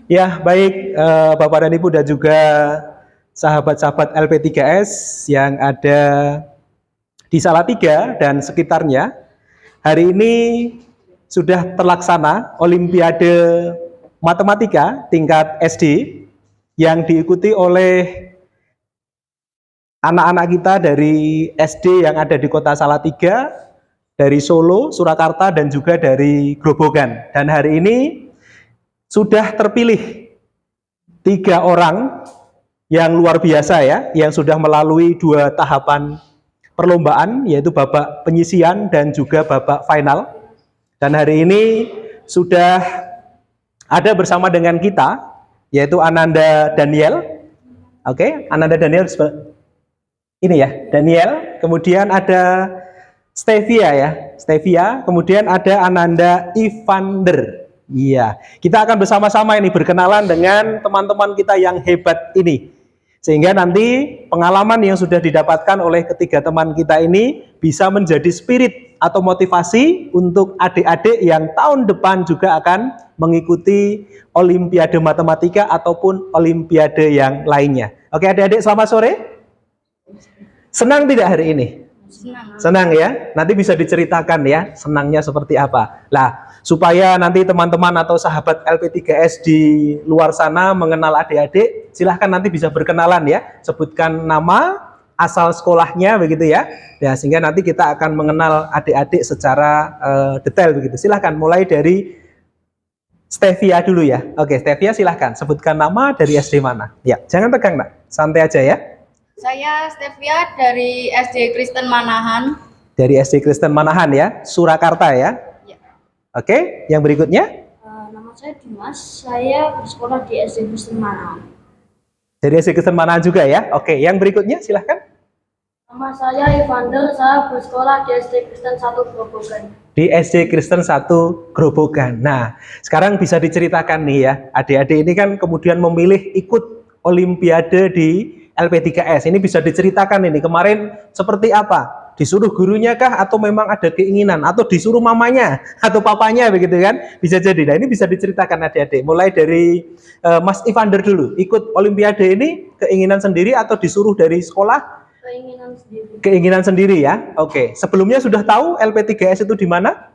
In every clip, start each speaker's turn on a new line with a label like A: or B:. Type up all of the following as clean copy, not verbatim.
A: Ya, baik Bapak dan Ibu dan juga sahabat-sahabat LP3S yang ada di Salatiga dan sekitarnya. Hari ini sudah terlaksana Olimpiade Matematika tingkat SD yang diikuti oleh anak-anak kita dari SD yang ada di Kota Salatiga, dari Solo, Surakarta, dan juga dari Grobogan. Dan hari ini sudah terpilih 3 orang yang luar biasa ya, yang sudah melalui 2 tahapan perlombaan, yaitu babak penyisian dan juga babak final. Dan hari ini sudah ada bersama dengan kita, yaitu Ananda Daniel. Oke, Ananda Daniel ini ya, Daniel. Kemudian ada Stevia ya, Stevia. Kemudian ada Ananda Ivander. Iya, kita akan bersama-sama ini berkenalan dengan teman-teman kita yang hebat ini. Sehingga nanti pengalaman yang sudah didapatkan oleh ketiga teman kita ini bisa menjadi spirit atau motivasi untuk adik-adik yang tahun depan juga akan mengikuti Olimpiade Matematika ataupun Olimpiade yang lainnya. Oke adik-adik, selamat sore. Senang tidak hari ini? Senang ya? Nanti bisa diceritakan ya senangnya seperti apa. Lah, supaya nanti teman-teman atau sahabat LP3S di luar sana mengenal adik-adik, silahkan nanti bisa berkenalan ya, sebutkan nama, asal sekolahnya begitu ya. Ya, sehingga nanti kita akan mengenal adik-adik secara detail begitu. Silahkan mulai dari Stevia dulu ya. Oke, Stevia silahkan sebutkan nama, dari SD mana. Ya, jangan tegang nak, santai aja ya.
B: Saya Stevia dari SD Kristen Manahan.
A: Dari SD Kristen Manahan ya, Surakarta ya. Oke, yang berikutnya?
C: Nama saya Dimas, saya bersekolah di SD Kristen Manahan.
A: Dari SD Kristen Manahan juga ya? Oke, yang berikutnya silahkan.
C: Nama saya Evander, saya bersekolah di SD Kristen 1 Grobogan.
A: Di SD Kristen 1 Grobogan. Nah, sekarang bisa diceritakan nih ya, adik-adik ini kan kemudian memilih ikut Olimpiade di LP3S. Ini bisa diceritakan ini, kemarin seperti apa? Disuruh gurunya kah atau memang ada keinginan atau disuruh mamanya atau papanya begitu kan, bisa jadi. Nah ini bisa diceritakan adik-adik, mulai dari Mas Ivander dulu, ikut Olimpiade ini keinginan sendiri atau disuruh dari sekolah?
C: Keinginan sendiri.
A: Keinginan sendiri ya. Oke, sebelumnya sudah tahu LP3S itu di mana?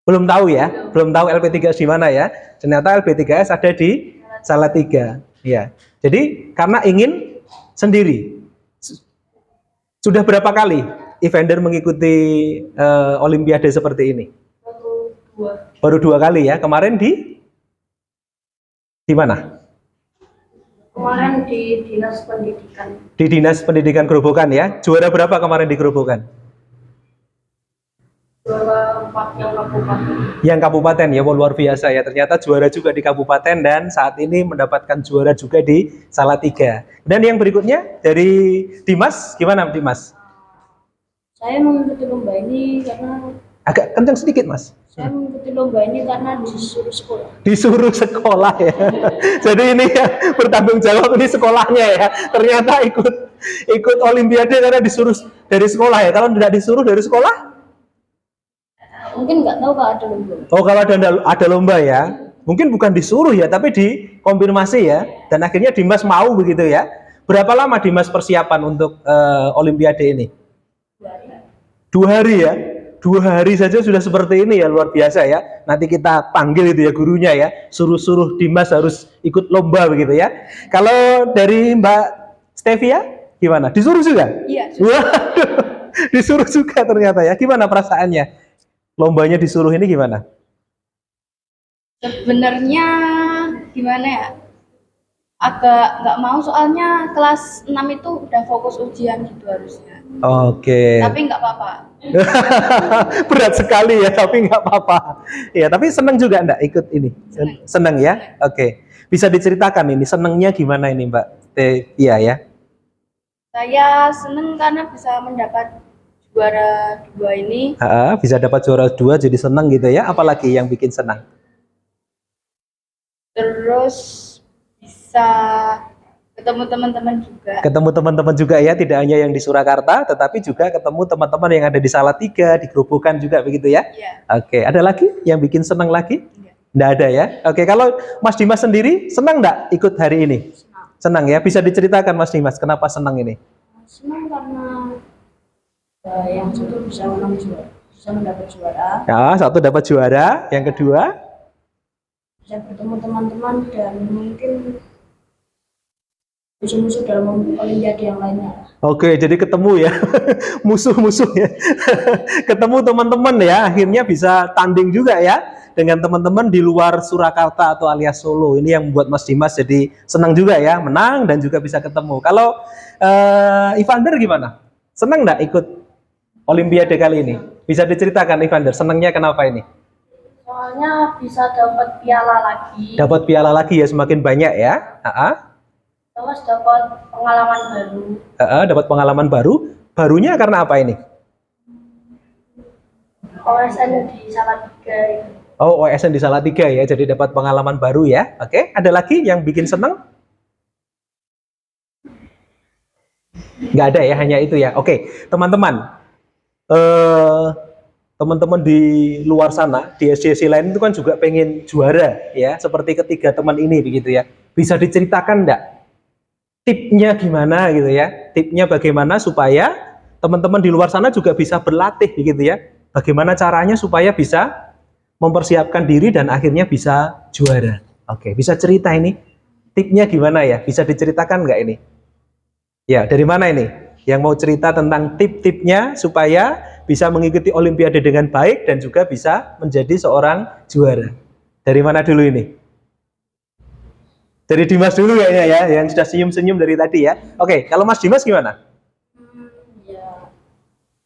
A: Belum tahu ya, belum tahu LP3S di mana ya. Ternyata LP3S ada di Salatiga ya. Jadi karena ingin sendiri. Sudah berapa kali Evander mengikuti Olimpiade seperti ini? Baru 2 kali ya. Kemarin di mana?
C: Kemarin di Dinas Pendidikan.
A: Di Dinas Pendidikan Grobogan ya. Juara berapa kemarin di Grobogan?
C: Juara 4 yang kabupaten.
A: Yang kabupaten ya, luar biasa ya. Ternyata juara juga di kabupaten dan saat ini mendapatkan juara juga di Salatiga. Dan yang berikutnya dari Dimas, gimana Dimas?
C: Saya mengikuti lomba ini karena
A: agak kencang sedikit Mas.
C: Saya mengikuti lomba ini karena disuruh sekolah.
A: Disuruh sekolah ya. Jadi ini ya bertanggung jawab ini sekolahnya ya. Ternyata ikut Olimpiade karena disuruh dari sekolah ya. Kalau tidak disuruh dari sekolah?
C: Mungkin nggak tahu kalau ada lomba.
A: Oh kalau ada lomba ya. Mungkin bukan disuruh ya, tapi dikonfirmasi ya. Dan akhirnya Dimas mau begitu ya. Berapa lama Dimas persiapan untuk Olimpiade ini? 2 hari ya. 2 hari saja sudah seperti ini ya, luar biasa ya. Nanti kita panggil itu ya gurunya ya, suruh Dimas harus ikut lomba begitu ya. Kalau dari Mbak Stevia gimana? Disuruh juga?
B: Iya.
A: Waduh, disuruh juga ternyata ya. Gimana perasaannya? Lombanya disuruh ini gimana?
B: Sebenarnya gimana ya? Agak nggak mau soalnya kelas 6 itu udah fokus ujian gitu harusnya.
A: Oke.
B: Tapi nggak apa-apa.
A: Berat sekali ya, tapi nggak apa-apa. Ya, tapi senang juga enggak ikut ini? Senang ya? Oke. Bisa diceritakan ini senangnya gimana ini Mbak Iya ya?
B: Saya senang karena bisa mendapat juara 2 ini.
A: Bisa dapat juara 2 jadi senang gitu ya. Apalagi yang bikin senang?
B: Terus bisa ketemu teman-teman juga.
A: Ketemu teman-teman juga ya, tidak hanya yang di Surakarta, tetapi juga ketemu teman-teman yang ada di Salatiga, di Grobogan juga begitu ya?
B: Iya.
A: Oke, ada lagi yang bikin senang lagi?
B: Iya.
A: Nggak ada ya. Oke, kalau Mas Dimas sendiri senang nggak ikut hari ini? Senang ya. Bisa diceritakan Mas Dimas kenapa senang ini?
C: Senang karena yang satu bisa menang juara, bisa mendapat juara,
A: Ya, satu dapat juara, yang kedua
C: bisa bertemu teman-teman dan mungkin musuh-musuh dalam olimpiade yang lainnya.
A: oke, jadi ketemu ya musuh-musuh ya. Ketemu teman-teman ya, akhirnya bisa tanding juga ya dengan teman-teman di luar Surakarta atau alias Solo. Ini yang membuat Mas Dimas jadi senang juga ya, menang dan juga bisa ketemu. Kalau Evander gimana? Senang nggak ikut Olimpiade kali ini? Bisa diceritakan Evander, senangnya kenapa ini?
C: Soalnya bisa dapat piala lagi,
A: Dapat piala lagi ya, semakin banyak ya.
C: terus dapat pengalaman baru.
A: Dapat pengalaman baru. Barunya karena apa ini?
C: OSN di Salatiga.
A: Oh, OSN di Salatiga ya, jadi dapat pengalaman baru ya. Oke, ada lagi yang bikin senang? Nggak ada ya, hanya itu ya. Oke, teman-teman. Teman-teman di luar sana, di SDC lain itu kan juga pengen juara ya, seperti ketiga teman ini begitu ya. Bisa diceritakan enggak tipnya gimana gitu ya? Tipnya bagaimana supaya teman-teman di luar sana juga bisa berlatih begitu ya? Bagaimana caranya supaya bisa mempersiapkan diri dan akhirnya bisa juara? Oke, bisa cerita ini tipnya gimana ya? Bisa diceritakan enggak ini? Ya, dari mana ini? Yang mau cerita tentang tip-tipnya supaya bisa mengikuti Olimpiade dengan baik dan juga bisa menjadi seorang juara. Dari mana dulu ini? Dari Dimas dulu kayaknya ya, yang sudah senyum-senyum dari tadi ya. Oke, kalau Mas Dimas gimana?
C: Ya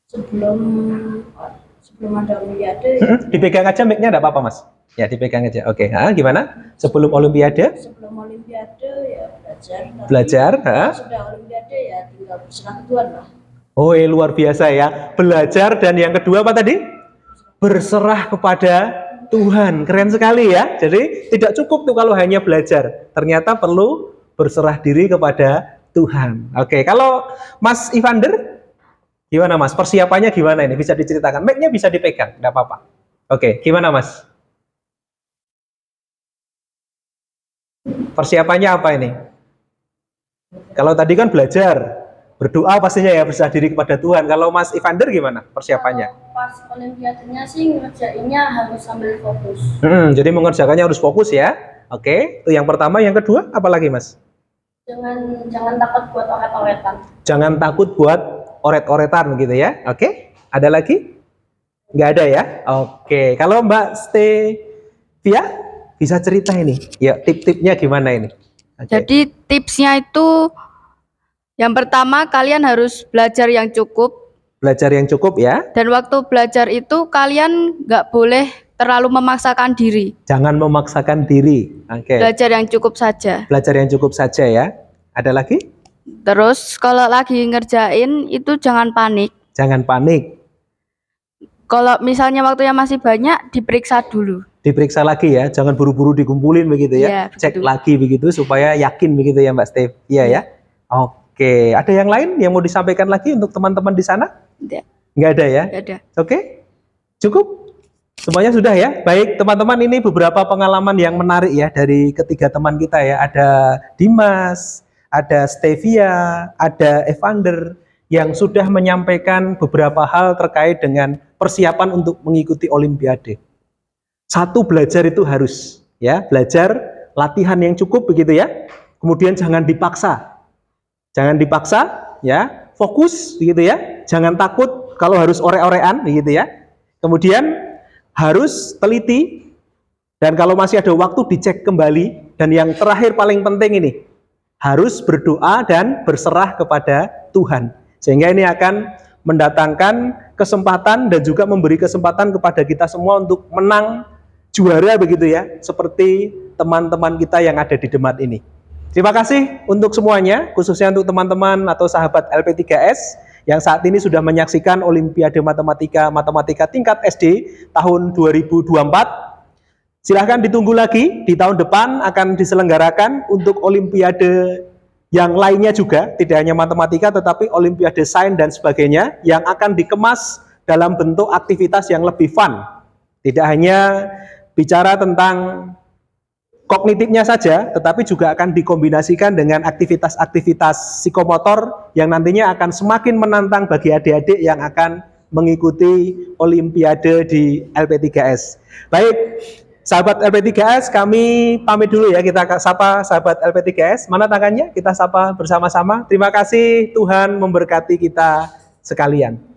C: sebelum ada olimpiade,
A: Dipegang aja mic-nya enggak apa-apa, Mas. Ya, dipegang aja. Oke, gimana? Sebelum Olimpiade?
C: sebelum olimpiade ya belajar. Tapi
A: Belajar,
C: kalau sudah olimpiade ya tinggal berserah ke Tuhan lah.
A: Oh, luar biasa ya. Belajar dan yang kedua apa tadi? Berserah kepada Tuhan. Keren sekali ya. Jadi tidak cukup tuh kalau hanya belajar. Ternyata perlu berserah diri kepada Tuhan. Oke, kalau Mas Evander gimana Mas? Persiapannya gimana ini? Bisa diceritakan? Mic-nya bisa dipegang, enggak apa-apa. Oke, gimana Mas? Persiapannya apa ini? Kalau tadi kan belajar, berdoa pastinya ya, berserah diri kepada Tuhan. Kalau Mas Evander gimana persiapannya?
C: Pas olimpiadenya sih ngerjainnya harus sambil fokus.
A: Jadi mengerjakannya harus fokus ya. Oke, itu yang pertama. Yang kedua, apa lagi Mas?
C: Jangan takut buat oret-oretan.
A: Jangan takut buat oret-oretan gitu ya. Oke, ada lagi? Nggak ada ya? Oke, kalau Mbak Stevia bisa cerita ini. Ya, tip-tipnya gimana ini? Oke.
B: Jadi tipsnya itu yang pertama kalian harus belajar yang cukup,
A: Belajar yang cukup ya.
B: dan waktu belajar itu kalian nggak boleh terlalu memaksakan diri.
A: Jangan memaksakan diri. Oke.
B: Belajar yang cukup saja.
A: Belajar yang cukup saja ya. Ada lagi?
B: Terus kalau lagi ngerjain itu jangan panik.
A: Jangan panik.
B: Kalau misalnya waktunya masih banyak, diperiksa dulu.
A: Diperiksa lagi ya. Jangan buru-buru dikumpulin begitu ya.
B: Iya,
A: Cek
B: betul.
A: lagi begitu supaya yakin begitu ya Mbak Steve. Iya ya. Oke. Ada yang lain yang mau disampaikan lagi untuk teman-teman di sana?
B: Tidak,
A: Nggak ada ya?
B: nggak ada.
A: Oke. Cukup? Semuanya sudah ya? Baik teman-teman, ini beberapa pengalaman yang menarik ya dari ketiga teman kita ya. Ada Dimas, ada Stevia, ada Evander yang sudah menyampaikan beberapa hal terkait dengan persiapan untuk mengikuti Olimpiade. Satu, belajar itu harus ya, belajar, latihan yang cukup begitu ya. Kemudian jangan dipaksa. Jangan dipaksa ya, fokus begitu ya. Jangan takut kalau harus ore-orean begitu ya. Kemudian harus teliti, dan kalau masih ada waktu dicek kembali. Dan yang terakhir paling penting ini, harus berdoa dan berserah kepada Tuhan. Sehingga ini akan mendatangkan kesempatan dan juga memberi kesempatan kepada kita semua untuk menang juara begitu ya, seperti teman-teman kita yang ada di Demat ini. Terima kasih untuk semuanya, khususnya untuk teman-teman atau sahabat LP3S yang saat ini sudah menyaksikan Olimpiade Matematika tingkat SD tahun 2024. Silahkan ditunggu lagi, di tahun depan akan diselenggarakan untuk Olimpiade yang lainnya juga, tidak hanya matematika tetapi Olimpiade Sains dan sebagainya yang akan dikemas dalam bentuk aktivitas yang lebih fun. Tidak hanya bicara tentang kognitifnya saja, tetapi juga akan dikombinasikan dengan aktivitas-aktivitas psikomotor yang nantinya akan semakin menantang bagi adik-adik yang akan mengikuti Olimpiade di LP3S. Baik, sahabat LP3S, kami pamit dulu ya, kita sapa sahabat LP3S. Mana tangannya? Kita sapa bersama-sama. Terima kasih, Tuhan memberkati kita sekalian.